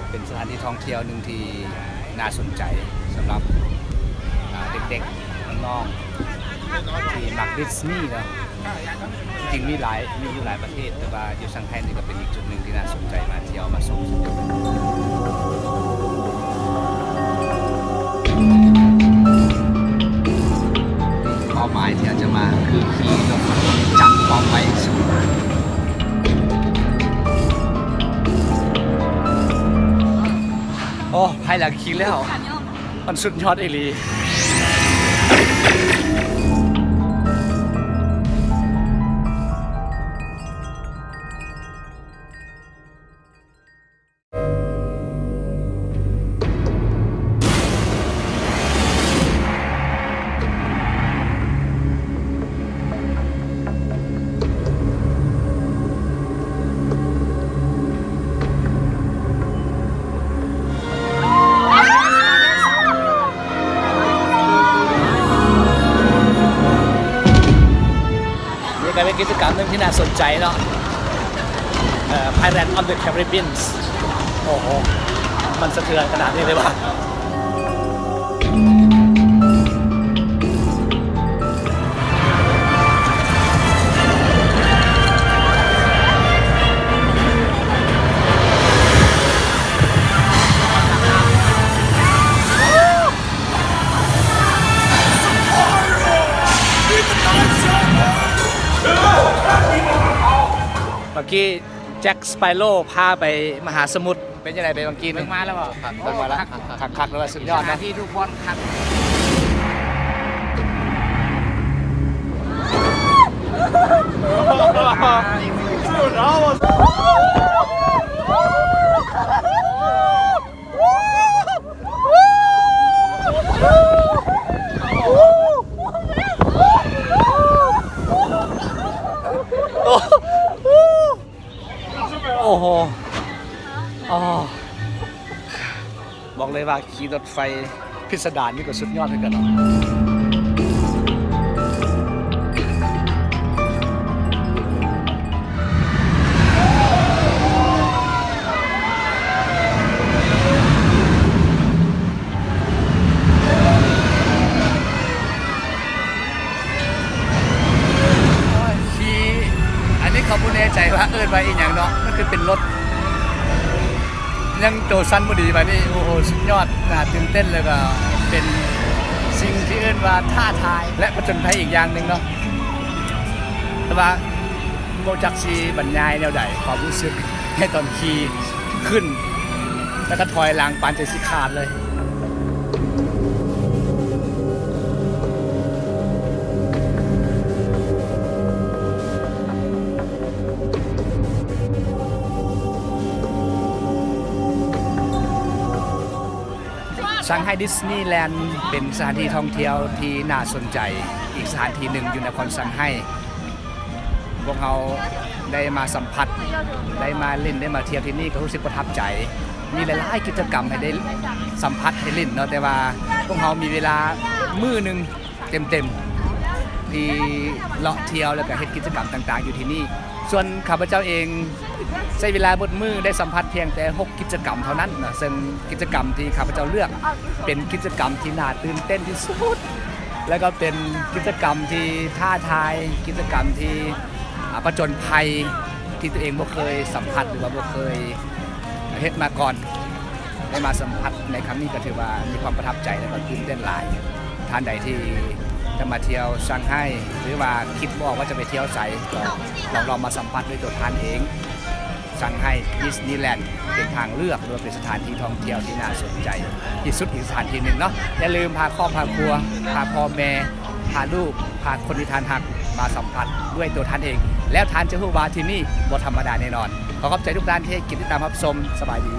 เป็นสถานที่ท่องเที่ยวหนึ่งที่น่าสนใจสำหรับเด็กๆน้องๆที่มักดิสนีย์นะจริงมีอยู่หลายประเทศแต่ว่าอยู่ซังไห้นี่ก็เป็นอีกจุดหนึ่งที่น่าสนใจมาเที่ยวมาชมเป้าหมายที่จะมาคือขี่รถจักรความไวสูงโอ้ภายหลังขี่แล้วมันสุดยอดอีหลีเป็นกิจกรรมหนึ่งที่น่าสนใจเนาะPirates of the Caribbean โอ้โหมันสะเทือนขนาดนี้เลยว่ะเมื่อกี้แจ็คสไปโร่พาไปมหาสมุทรเป็นยังไงไปเมื่อกี้นึงมาแล้วบ่คักมาแล้วคักแล้วสุดยอดนะที่ทุกบอลคักโอ้โหบอกเลยว่าขี่รถไฟพิสดารนี่ก็สุดยอดเหมือนกันเนาะขี่อันนี้เขาไม่แน่ใจว่าเอิ้นว่าอีกอย่างเนาะมันคือเป็นรถยังโจซันพอดีไปนี่โอ้โหสุดยอดน่าตื่นเต้นเลยก็เป็นสิ่งที่เอิ้นว่าท้าทายและผจญภัยอีกอย่างหนึ่งเนาะแต่ว่าโมจักซีบรรยายแนวใดความรู้สึกให้ตอนขี่ขึ้นแล้วก็ถอยหลังปานจะสิขาดเลยซังไห้ดิสนีย์แลนด์เป็นสถานที่ท่องเที่ยวที่น่าสนใจอีกสถานที่หนึ่งอยู่นครซังไห้พวกเราได้มาสัมผัสได้มาเล่นได้มาเที่ยวที่นี่ก็รู้สึกประทับใจมีหลายๆกิจกรรมให้ได้สัมผัสให้เล่นเนาะแต่ว่าพวกเรามีเวลามื้อนึงเต็มๆที่เลาะเที่ยวแล้วก็เฮ็ดกิจกรรมต่างๆอยู่ที่นี่ส่วนข้าพเจ้าเองใช้เวลาบดมือได้สัมผัสเพียงแต่6กิจกรรมเท่านั้นนะซึ่งกิจกรรมที่ข้าพเจ้าเลือกเป็นกิจกรรมที่น่าตื่นเต้นที่สุดแล้วก็เป็นกิจกรรมที่ท้าทายกิจกรรมที่ผจญภัยที่ตัวเองบ่เคยสัมผัสหรือว่าบ่เคยเฮ็ดมาก่อนได้มาสัมผัสในครั้งนี้ก็ถือว่ามีความประทับใจและก็ตื่นเต้นหลายท่านใดที่จะมาเที่ยวซังไห้หรือว่าคิดว่าจะไปเที่ยวไสก็ลองมาสัมผัสด้วยตัวท่านเองซังไห้ดิสนีย์แลนด์เป็นทางเลือกหรือเป็นสถานที่ท่องเที่ยวที่น่าสนใจที่สุดอีกสถานที่หนึ่งเนาะอย่าลืมพาครอบครัวพาพ่อแม่พาลูกพาคนที่ทานหักมาสัมผัสด้วยตัวท่านเองแล้วท่านจะรู้ว่าที่นี่บ่ธรรมดาแน่นอนขอขอบใจทุกท่านที่ให้ติดตามรับชมสบายดี